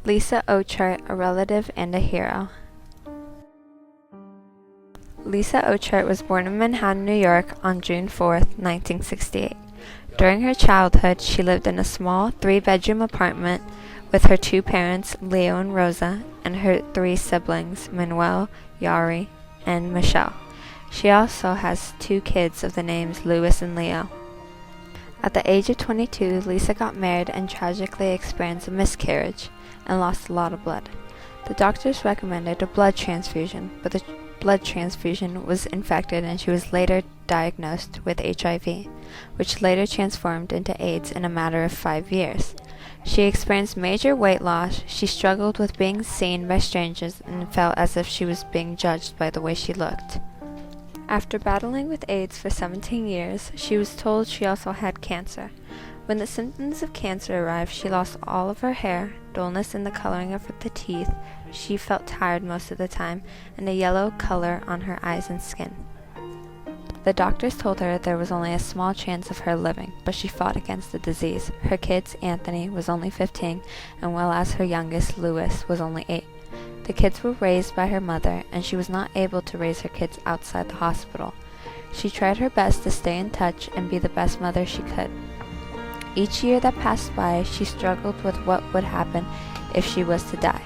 Lisa Ochart, a relative and a hero. Lisa Ochart was born in Manhattan, New York on June 4, 1968. During her childhood, she lived in a small 3-bedroom apartment with her 2 parents, Leo and Rosa, and her 3 siblings, Manuel, Yari, and Michelle. She also has 2 kids of the names Louis and Leo. At the age of 22, Lisa got married and tragically experienced a miscarriage and lost a lot of blood. The doctors recommended a blood transfusion, but the blood transfusion was infected and she was later diagnosed with HIV, which later transformed into AIDS in a matter of 5 years. She experienced major weight loss, she struggled with being seen by strangers, and felt as if she was being judged by the way she looked. After battling with AIDS for 17 years, she was told she also had cancer. When the symptoms of cancer arrived, she lost all of her hair, dullness in the coloring of the teeth, she felt tired most of the time, and a yellow color on her eyes and skin. The doctors told her there was only a small chance of her living, but she fought against the disease. Her kids, Anthony, was only 15, and well as her youngest, Louis, was only 8. The kids were raised by her mother, and she was not able to raise her kids outside the hospital. She tried her best to stay in touch and be the best mother she could. Each year that passed by, she struggled with what would happen if she was to die.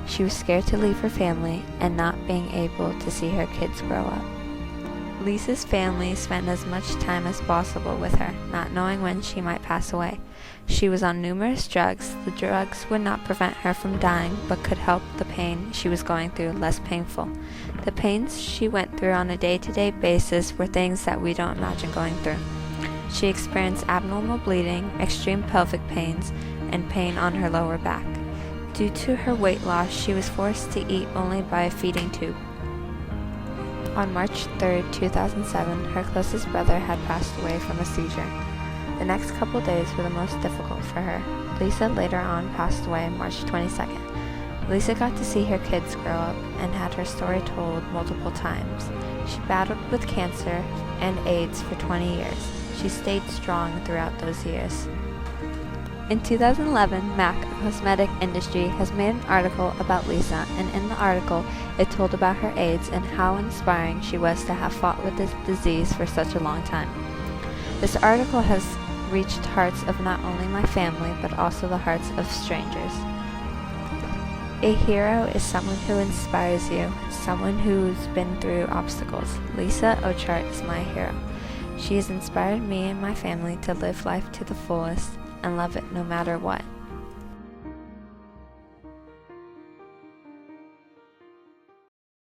She was scared to leave her family and not being able to see her kids grow up. Lisa's family spent as much time as possible with her, not knowing when she might pass away. She was on numerous drugs. The drugs would not prevent her from dying, but could help the pain she was going through less painful. The pains she went through on a day-to-day basis were things that we don't imagine going through. She experienced abnormal bleeding, extreme pelvic pains, and pain on her lower back. Due to her weight loss, she was forced to eat only by a feeding tube. On March 3, 2007, her closest brother had passed away from a seizure. The next couple days were the most difficult for her. Lisa later on passed away March 22nd. Lisa got to see her kids grow up and had her story told multiple times. She battled with cancer and AIDS for 20 years. She stayed strong throughout those years. In 2011, MAC, a cosmetic industry, has made an article about Lisa, and in the article, it told about her AIDS and how inspiring she was to have fought with this disease for such a long time. This article has reached hearts of not only my family, but also the hearts of strangers. A hero is someone who inspires you, someone who's been through obstacles. Lisa Ochart is my hero. She has inspired me and my family to live life to the fullest and love it no matter what.